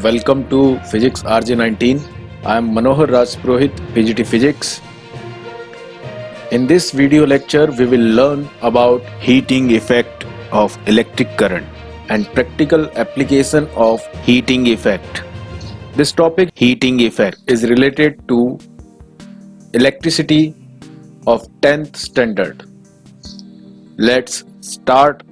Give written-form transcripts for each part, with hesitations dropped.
welcome to Physics RJ19. I am Manohar Raj Purohit, PGT Physics. In this video lecture, we will learn about heating effect of electric current and practical application of heating effect. This topic, heating effect, is related to electricity of 10th standard. Let's start.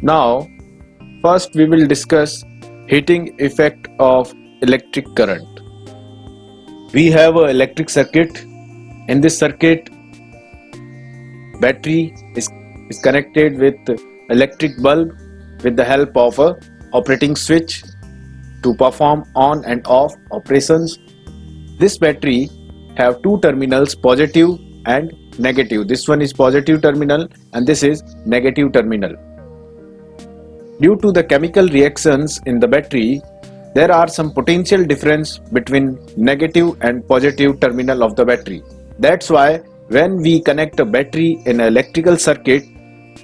Now, first we will discuss heating effect of electric current. We have an electric circuit. In this circuit, battery is connected with electric bulb with the help of a operating switch to perform on and off operations. This battery have two terminals, positive and negative. This one is positive terminal and this is negative terminal. Due to the chemical reactions in the battery, there are some potential difference between negative and positive terminal of the battery. That's why when we connect a battery in an electrical circuit,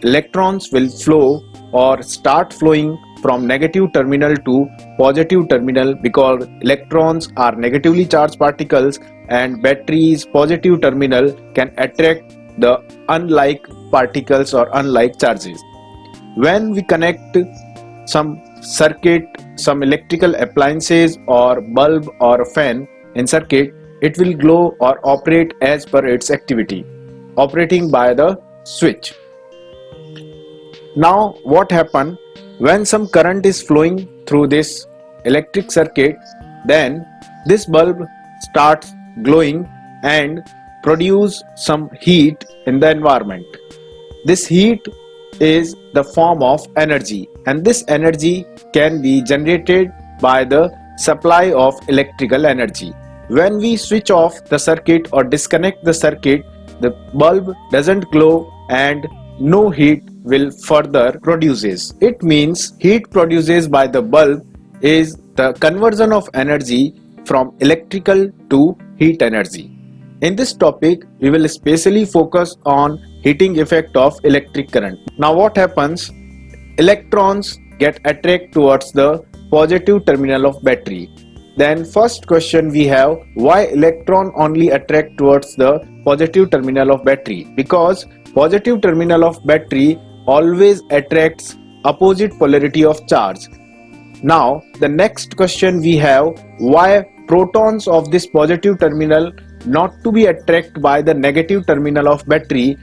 electrons will flow or start flowing from negative terminal to positive terminal because electrons are negatively charged particles and battery's positive terminal can attract the unlike particles or unlike charges. When we connect some circuit, some electrical appliances or bulb or fan in circuit, it will glow or operate as per its activity, operating by the switch. Now what happens when some current is flowing through this electric circuit, then this bulb starts glowing and produce some heat in the environment. This heat is the form of energy and this energy can be generated by the supply of electrical energy. When we switch off the circuit or disconnect the circuit, the bulb doesn't glow and no heat will further produces. It means heat produced by the bulb is the conversion of energy from electrical to heat energy. In this topic, we will especially focus on heating effect of electric current. Now what happens? Electrons get attracted towards the positive terminal of battery. Then first question we have, why electron only attract towards the positive terminal of battery? Because positive terminal of battery always attracts opposite polarity of charge. Now the next question we have, why protons of this positive terminal not to be attracted by the negative terminal of battery?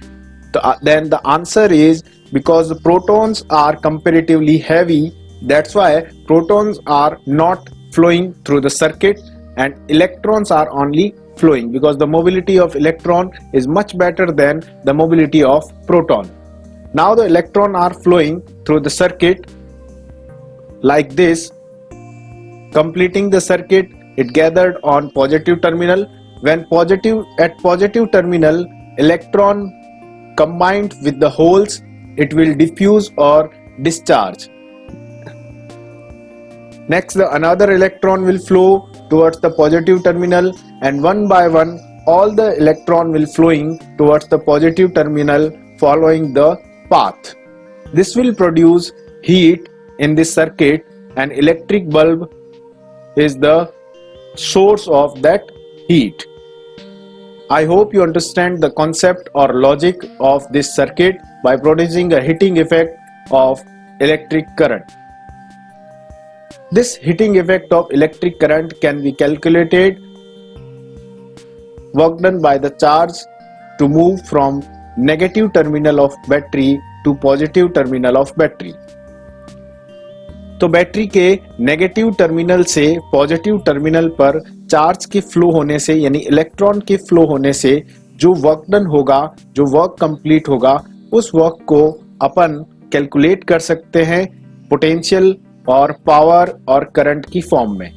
Then the answer is because the protons are comparatively heavy, that's why protons are not flowing through the circuit and electrons are only flowing because the mobility of electron is much better than the mobility of proton. Now the electron are flowing through the circuit like this, completing the circuit. It gathered on positive terminal. When at positive terminal, electron combined with the holes, it will diffuse or discharge. Next, another electron will flow towards the positive terminal and one by one all the electron will flowing towards the positive terminal following the path. This will produce heat in this circuit and electric bulb is the source of that heat. I hope you understand the concept or logic of this circuit by producing a heating effect of electric current. This heating effect of electric current can be calculated. Work done by the charge to move from negative terminal of battery to positive terminal of battery. तो battery के negative terminal से positive terminal पर charge के flow होने से यानी electron के flow होने से जो वर्क डन होगा, जो वर्क कंप्लीट होगा, उस वर्क को अपन कैलकुलेट कर सकते हैं पोटेंशियल और पावर और करंट की फॉर्म में.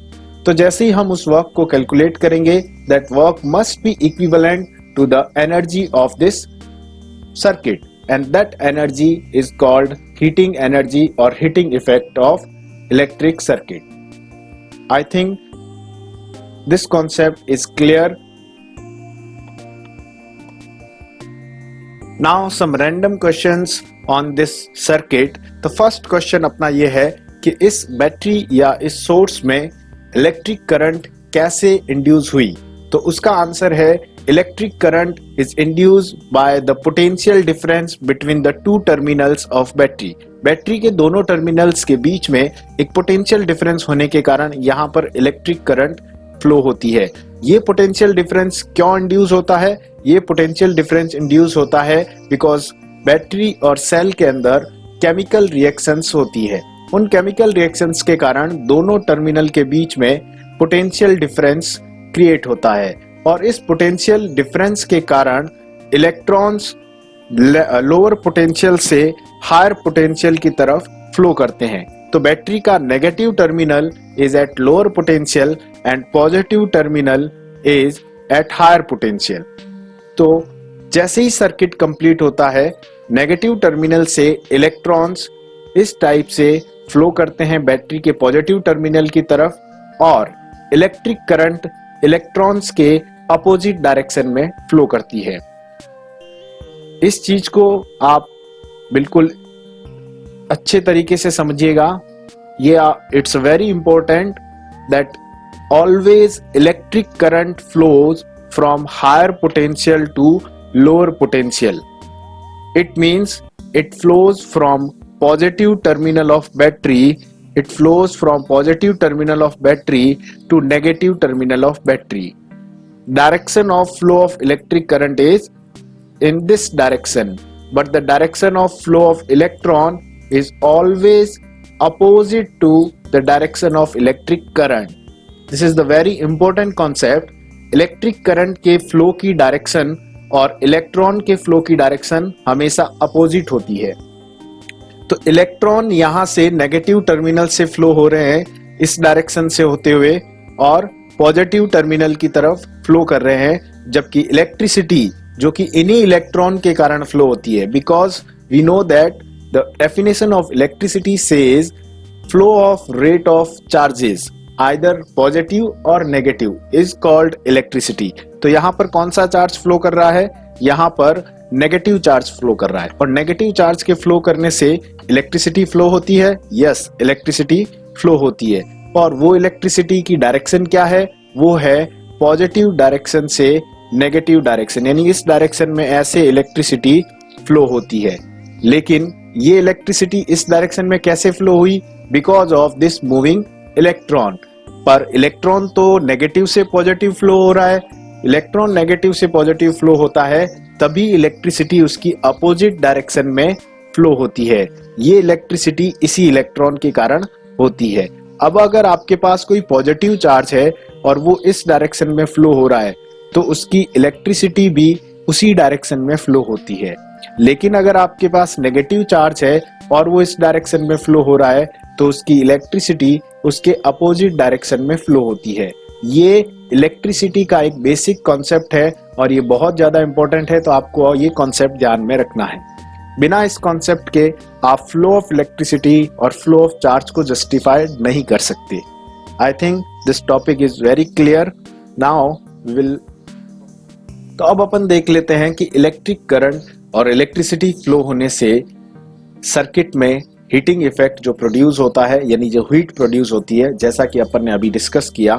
तो जैसे ही हम उस वर्क को कैलकुलेट करेंगे, that work must be equivalent to the energy of this circuit and that energy is called heating energy or heating effect of electric circuit. I think this concept is clear. Now some random questions on this circuit. The first question अपना ये है कि इस battery या इस source में electric current कैसे induce हुई। तो उसका आंसर है electric current is induced by the potential difference between the two terminals of battery. Battery के दोनों टर्मिनल्स के बीच में एक पोटेंशियल डिफरेंस होने के कारण यहाँ पर इलेक्ट्रिक करंट फ्लो होती है। ये पोटेंशियल डिफरेंस क्यों इंड्यूस होता है? ये पोटेंशियल डिफरेंस इंड्यूस होता है बिकॉज बैटरी और सेल के अंदर केमिकल रिएक्शंस होती है। उन केमिकल रिएक्शंस के कारण दोनों टर्मिनल के बीच में पोटेंशियल डिफरेंस क्रिएट होता है और इस पोटेंशियल डिफरेंस के कारण इलेक्ट्रॉन्स लोअर पोटेंशियल से हायर पोटेंशियल की तरफ फ्लो करते हैं। तो बैटरी का negative terminal is at lower potential and positive terminal is at higher potential. तो जैसे ही सर्किट कंप्लीट होता है, नेगेटिव टर्मिनल से इलेक्ट्रॉन्स इस टाइप से फ्लो करते हैं बैटरी के पॉजिटिव टर्मिनल की तरफ और इलेक्ट्रिक करंट इलेक्ट्रॉन्स के अपोजिट डायरेक्शन में फ्लो करती है। इस चीज को आप बिल्कुल अच्छे तरीके से समझिएगा। ये it's very important that always electric current flows from higher potential to lower potential. It means it flows from positive terminal of battery, it flows from positive terminal of battery to negative terminal of battery. Direction of flow of electric current is in this direction, but the direction of flow of electron is always opposite to the direction of electric current. This is the very important concept. Electric current के flow की direction और electron के flow की direction हमेशा opposite होती है। तो electron यहां से नेगेटिव टर्मिनल से फ्लो हो रहे हैं इस डायरेक्शन से होते हुए और पॉजिटिव टर्मिनल की तरफ फ्लो कर रहे हैं, जबकि इलेक्ट्रिसिटी जो कि इन्हीं इलेक्ट्रॉन के कारण फ्लो होती है, because we know that the definition of electricity says flow of rate of charges either positive और नेगेटिव इज कॉल्ड इलेक्ट्रिसिटी। तो यहाँ पर कौन सा चार्ज फ्लो कर रहा है? यहाँ पर नेगेटिव चार्ज फ्लो कर रहा है और नेगेटिव चार्ज के फ्लो करने से इलेक्ट्रिसिटी फ्लो होती है। यस, इलेक्ट्रिसिटी फ्लो होती है और वो इलेक्ट्रिसिटी की डायरेक्शन क्या है? वो है पॉजिटिव डायरेक्शन से नेगेटिव डायरेक्शन, यानी इस डायरेक्शन में ऐसे इलेक्ट्रिसिटी फ्लो होती है। लेकिन ये इलेक्ट्रिसिटी इस डायरेक्शन में कैसे फ्लो हुई? Because of this moving electron. पर इलेक्ट्रॉन तो नेगेटिव से पॉजिटिव फ्लो हो रहा है, इलेक्ट्रॉन नेगेटिव से पॉजिटिव फ्लो होता है तभी इलेक्ट्रिसिटी उसकी अपोजिट डायरेक्शन में फ्लो होती है। ये इलेक्ट्रिसिटी इसी इलेक्ट्रॉन के कारण होती है। अब अगर आपके पास कोई पॉजिटिव चार्ज है और वो इस डायरेक्शन में फ्लो हो रहा है तो उसकी इलेक्ट्रिसिटी भी उसी डायरेक्शन में फ्लो होती है। लेकिन अगर आपके पास नेगेटिव चार्ज है और वो इस डायरेक्शन में फ्लो हो रहा है तो उसकी इलेक्ट्रिसिटी उसके अपोजिट डायरेक्शन में फ्लो होती है। ये इलेक्ट्रिसिटी का एक बेसिक कॉन्सेप्ट है और ये बहुत ज्यादा इंपॉर्टेंट है, तो आपको ये कॉन्सेप्ट ध्यान में रखना है। बिना इस कॉन्सेप्ट के आप फ्लो ऑफ इलेक्ट्रिसिटी और फ्लो ऑफ चार्ज को जस्टिफाई नहीं कर सकते। I think this topic is very clear. Now will तो अब अपन देख लेते हैं कि इलेक्ट्रिक करंट और इलेक्ट्रिसिटी फ्लो होने से सर्किट में हीटिंग इफेक्ट जो प्रोड्यूस होता है, यानी जो हीट प्रोड्यूस होती है, जैसा कि अपन ने अभी डिस्कस किया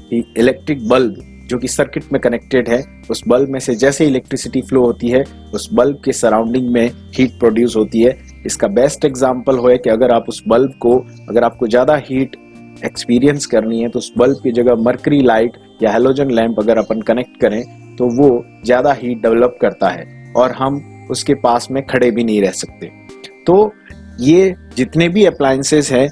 कि इलेक्ट्रिक बल्ब जो कि सर्किट में कनेक्टेड है, उस बल्ब में से जैसे इलेक्ट्रिसिटी फ्लो होती है उस बल्ब के सराउंडिंग में हीट प्रोड्यूस होती है। इसका बेस्ट एग्जांपल हो कि अगर आप उस बल्ब को, अगर आपको ज़्यादा हीट एक्सपीरियंस करनी है तो उस बल्ब की जगह मर्करी लाइट या हेलोजन लैंप अगर अपन कनेक्ट करें तो वो ज़्यादा हीट डेवलप करता है और हम उसके पास में खड़े भी नहीं रह सकते। तो ये जितने भी अप्लायंसेस हैं,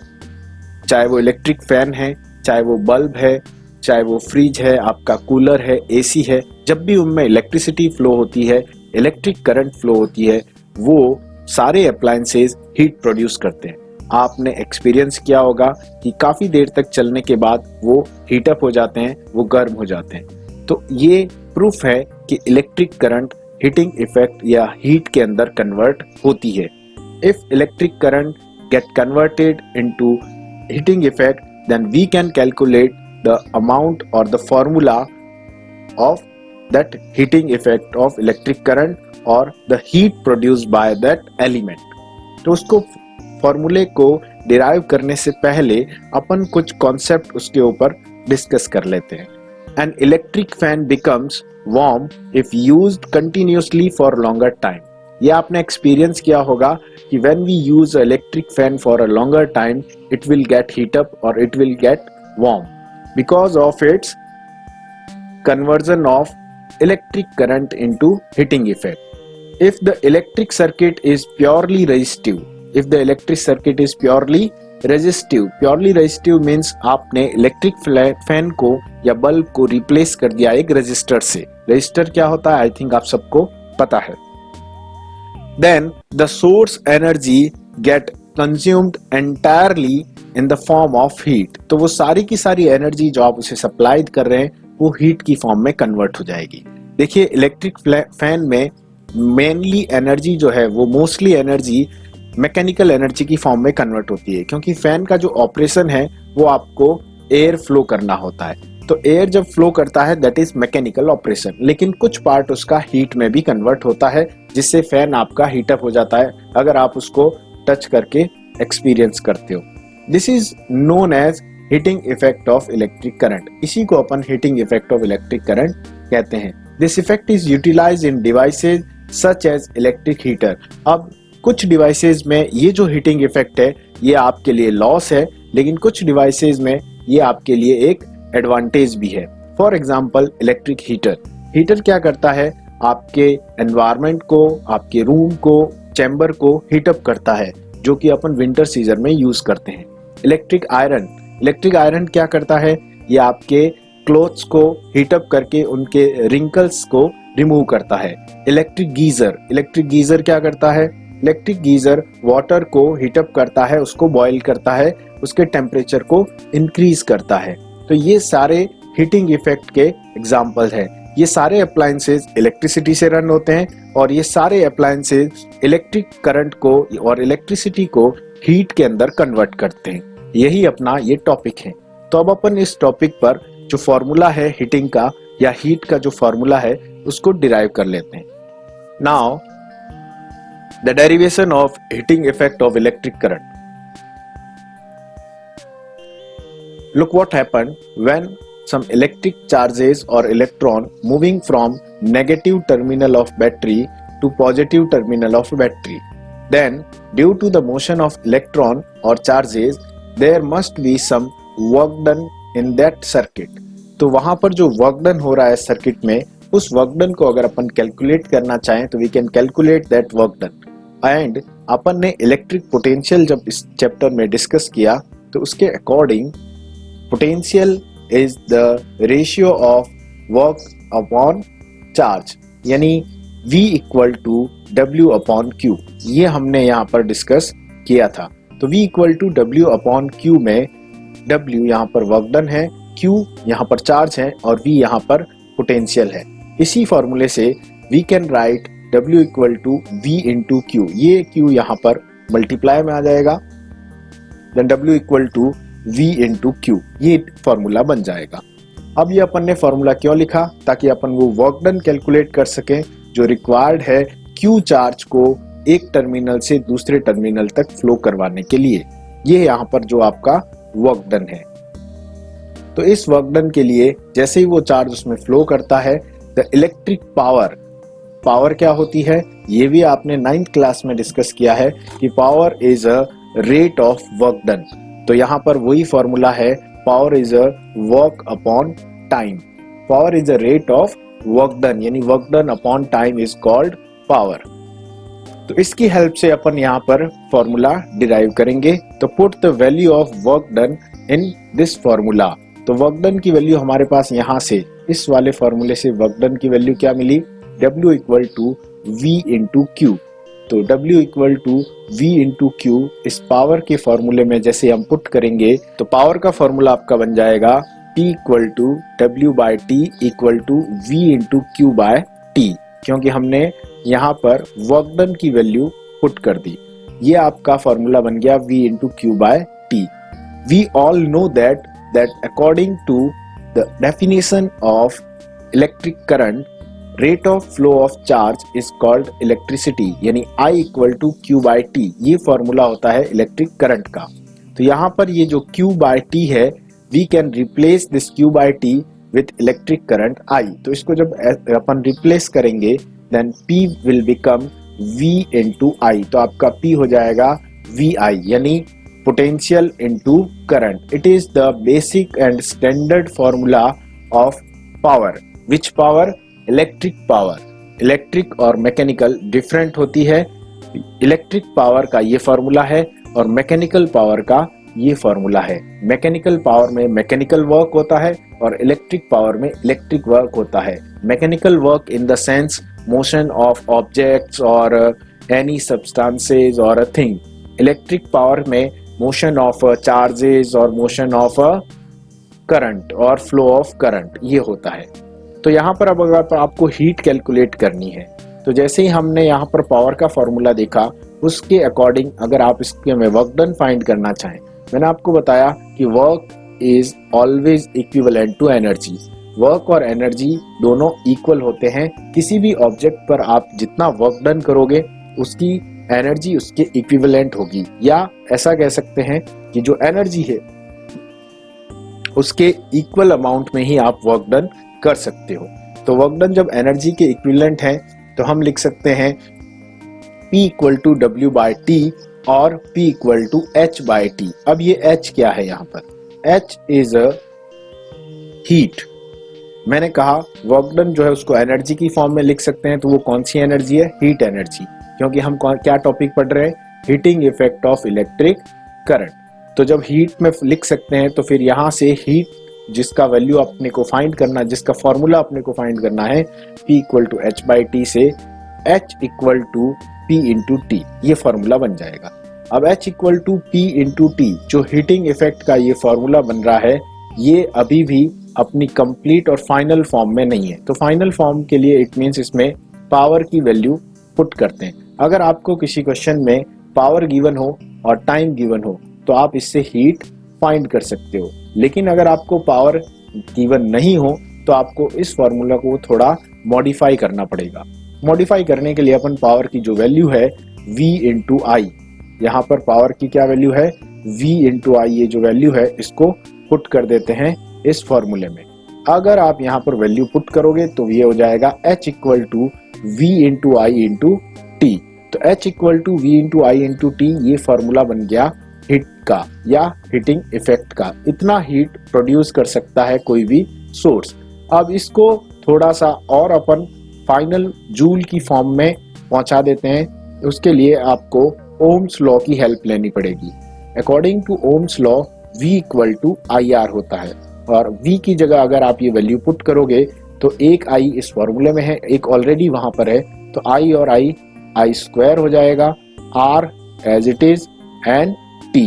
चाहे वो इलेक्ट्रिक फैन है, चाहे वो बल्ब है, चाहे वो फ्रिज है, आपका कूलर है, एसी है, जब भी उनमें इलेक्ट्रिसिटी फ्लो होती है, इलेक्ट्रिक करंट फ्लो होती है, वो सारे अप्लायंसेस हीट प्रोड्यूस करते हैं। आपने एक्सपीरियंस किया होगा कि काफ़ी देर तक चलने के बाद वो हीटअप हो जाते हैं, वो गर्म हो जाते हैं। तो ये प्रूफ है कि इलेक्ट्रिक करंट हीटिंग इफेक्ट या हीट के अंदर कन्वर्ट होती है। If electric current get converted into heating effect, then we can calculate the amount or the formula of that heating effect of electric current or the heat produced by that element. तो उसको फॉर्मूले को derive करने से पहले अपन कुछ concept उसके ऊपर डिस्कस कर लेते हैं. An electric fan becomes warm if used continuously for longer time. ये आपने एक्सपीरियंस किया होगा कि when we use an electric fan for a longer time, it will get heat up or it will get warm because of its conversion of electric current into heating effect. If the electric circuit is purely resistive, purely resistive means आपने electric fan को या bulb को replace कर दिया एक resistor से. Resistor क्या होता है, आई थिंक आप सबको पता है. Then the source energy get consumed entirely in the form of heat. तो वो सारी की सारी एनर्जी जो आप उसे सप्लाई कर रहे हैं वो हीट की फॉर्म में कन्वर्ट हो जाएगी. देखिए इलेक्ट्रिक फैन में मेनली एनर्जी जो है वो मोस्टली एनर्जी मैकेनिकल एनर्जी की फॉर्म में कन्वर्ट होती है, क्योंकि फैन का जो ऑपरेशन है वो आपको एयर फ्लो करना होता है. तो एयर जब फ्लो करता है दैट इज मैकेनिकल ऑपरेशन, लेकिन कुछ पार्ट उसका हीट में भी कन्वर्ट होता है जिससे फैन आपका हीटअप हो जाता है अगर आप उसको टच करके एक्सपीरियंस करते हो. This is known as heating effect of electric current. इसी को अपन heating effect of electric current कहते हैं. This effect is utilized in devices such as electric heater. अब कुछ डिवाइसेज में ये जो हीटिंग इफेक्ट है ये आपके लिए लॉस है, लेकिन कुछ डिवाइसेज में ये आपके लिए एक एडवांटेज भी है. For example electric heater. Heater क्या करता है, आपके एनवायरनमेंट को, आपके रूम को, चैम्बर को हीटअप करता है, जो कि अपन विंटर सीजन में यूज करते हैं. इलेक्ट्रिक आयरन क्या करता है, ये आपके क्लोथ्स को हीटअप करके उनके रिंकल्स को रिमूव करता है. इलेक्ट्रिक गीजर क्या करता है, इलेक्ट्रिक गीजर वाटर को हीटअप करता है, उसको बॉईल करता है, उसके टेम्परेचर को इंक्रीज करता है. तो ये सारे हीटिंग इफेक्ट के एग्जाम्पल हैं. ये सारे अप्लायंसेज इलेक्ट्रिसिटी से रन होते हैं और ये सारे अप्लायंसेज इलेक्ट्रिक करंट को और इलेक्ट्रिसिटी को हीट के अंदर कन्वर्ट करते हैं. यही अपना ये टॉपिक है. तो अब अपन इस टॉपिक पर जो फॉर्मूला है हीटिंग का या हीट का जो फॉर्मूला है उसको डिराइव कर लेते हैं. Now the derivation of heating effect of electric current. Look what happened when some electric charges or electron moving from negative terminal of battery to positive terminal of battery. Then, due to the motion of electron or charges, there must be some work done in that circuit. तो वहां पर जो work done हो रहा है circuit में, उस work done को अगर अपन कैलकुलेट करना चाहें तो we can calculate that work done. And अपन ने इलेक्ट्रिक पोटेंशियल जब इस चैप्टर में डिस्कस किया तो उसके according potential is the ratio of work upon charge, यानी V equal to W upon Q. ये हमने यहाँ पर डिस्कस किया था. तो V equal to W upon Q में W यहाँ पर वर्क डन है, Q यहाँ पर चार्ज है और V यहाँ पर पोटेंशियल है. इसी फॉर्मूले से we can write W equal to V into Q. ये Q यहाँ पर मल्टीप्लाई में आ जाएगा, then W equal to V into Q. ये फॉर्मूला बन जाएगा. अब ये अपन ने फॉर्मूला क्यों लिखा, ताकि अपन वो वर्क डन कैलकुलेट कर सकें जो रिक्वायर्ड है Q चार्ज को एक टर्मिनल से दूसरे टर्मिनल तक फ्लो करवाने के लिए. ये यहाँ पर जो आपका वर्क डन है. तो इस वर्क डन के लिए जैसे ही वो चार्ज उसमें फ्लो करता है, द इलेक्ट्रिक पावर क्या होती है, ये भी आपने 9th क्लास में डिस्कस किया है कि power is a rate of work done. तो यहाँ पर वही फॉर्मूला है, power is a work upon time. Power is a rate of work done, यानी work done upon time is called power. तो इसकी हेल्प से अपन यहाँ पर फॉर्मूला डिराइव करेंगे. तो put the value of work done in this formula. तो work done की वैल्यू हमारे पास यहाँ से इस वाले फॉर्मूले से वर्क डन की वैल्यू क्या मिली, W equal to V into Q. तो W equal to V into Q इस पावर के फॉर्मूले में जैसे हम पुट करेंगे तो पावर का फॉर्मूला आपका बन जाएगा P equal to W by T equal to V into Q by T, क्योंकि हमने यहाँ पर वर्क डन की वैल्यू पुट कर दी. ये आपका फॉर्मूला बन गया V into Q by T. We all know that according to the definition of electric current, rate of flow of charge is called electricity, यानी I equal to Q by T, ये formula होता है electric current का। तो यहाँ पर ये जो Q by T है, we can replace this Q by T with electric current I। तो इसको जब अपन रिप्लेस करेंगे then P will become V into I, तो आपका P हो जाएगा VI, यानी potential into current। It is the basic and standard formula of power। Which power? Electric power। Electric और मैकेनिकल डिफरेंट होती है। इलेक्ट्रिक पावर का ये फॉर्मूला है और मैकेनिकल पावर का ये फॉर्मूला है। मैकेनिकल पावर में मैकेनिकल वर्क होता है और इलेक्ट्रिक पावर में इलेक्ट्रिक वर्क होता है। Mechanical work in the sense motion of objects और एनी सब्सटेंसेस और अ थिंग। इलेक्ट्रिक पावर में मोशन ऑफ चार्जेस और मोशन ऑफ करंट और फ्लो ऑफ करंट ये होता है। तो यहाँ पर अब अगर आपको हीट कैलकुलेट करनी है तो जैसे ही हमने यहाँ पर पावर का फॉर्मूला देखा उसके अकॉर्डिंग अगर आप इसके में वर्क डन फाइंड करना चाहें, मैंने आपको बताया कि work is always equivalent to energy. Work और एनर्जी दोनों इक्वल होते हैं। किसी भी ऑब्जेक्ट पर आप जितना वर्क डन करोगे उसकी एनर्जी उसके इक्विवेलेंट होगी, या ऐसा कह सकते हैं कि जो एनर्जी है उसके इक्वल अमाउंट में ही आप वर्क डन कर सकते हो। तो वर्क डन जब एनर्जी के इक्विवेलेंट है तो हम लिख सकते हैं P equal to W by T और P equal to H by T। अब ये H क्या है यहाँ पर? H is a heat. मैंने कहा वर्क डन जो है उसको एनर्जी की फॉर्म में लिख सकते हैं, तो वो कौन सी एनर्जी है? हीट एनर्जी, क्योंकि हम क्या टॉपिक पढ़ रहे हैं? Heating effect of electric current. तो जब हीट में लिख सकते हैं तो फिर यहाँ से हीट जिसका वैल्यू अपने को फाइंड करना, जिसका फॉर्मूला अपने को फाइंड करना है P equal to H by T से H equal to P into T, ये फॉर्मूला बन जाएगा। अब H equal to P into T जो हीटिंग इफेक्ट का ये फॉर्मूला बन रहा है, ये अभी भी अपनी कंप्लीट और फाइनल फॉर्म में नहीं है। तो फाइनल फॉर्म के लिए इट मीन्स इसमें पावर की वैल्यू पुट करते हैं। अगर आपको किसी क्वेश्चन में पावर गिवन हो और टाइम गिवन हो तो आप इससे हीट फाइंड कर सकते हो, लेकिन अगर आपको पावर गिवन नहीं हो तो आपको इस फॉर्मूला को थोड़ा मॉडिफाई करना पड़ेगा। मॉडिफाई करने के लिए अपन पावर की जो वैल्यू है V इंटू आई, यहाँ पर पावर की क्या वैल्यू है? V इंटू आई, ये जो वैल्यू है इसको पुट कर देते हैं इस फॉर्मूले में। अगर आप यहाँ पर वैल्यू पुट करोगे तो ये हो जाएगा H equal to V into I into T। तो H equal to V into I into T, ये फॉर्मूला बन गया हीट का या हीटिंग इफेक्ट का। इतना हीट प्रोड्यूस कर सकता है कोई भी सोर्स। अब इसको थोड़ा सा और अपन फाइनल जूल की फॉर्म में पहुंचा देते हैं। उसके लिए आपको ओम्स लॉ की हेल्प लेनी पड़ेगी। According to Ohm's law V equal to IR होता है, और V की जगह अगर आप ये वैल्यू पुट करोगे तो एक I इस फॉर्मूले में है, एक ऑलरेडी वहां पर है, तो I और I स्क्वायर हो जाएगा, R as it is and T।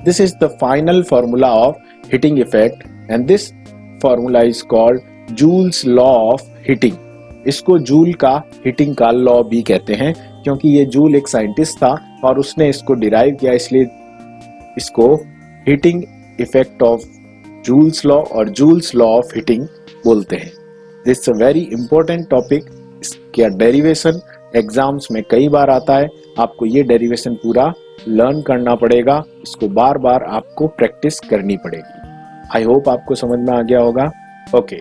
This is the final formula of heating effect and this formula is called Joule's law of heating। इसको जूल का हीटिंग का लॉ भी कहते हैं, क्योंकि ये जूल एक साइंटिस्ट था और उसने इसको डिराइव किया, इसलिए इसको heating effect of joules law और जूल्स लॉ ऑफ हीटिंग बोलते हैं। This a very important topic. इसका डेरिवेशन एग्जाम्स में कई बार आता है, आपको ये डेरिवेशन पूरा लर्न करना पड़ेगा, इसको बार बार आपको प्रैक्टिस करनी पड़ेगी। आई होप आपको समझ में आ गया होगा। ओके।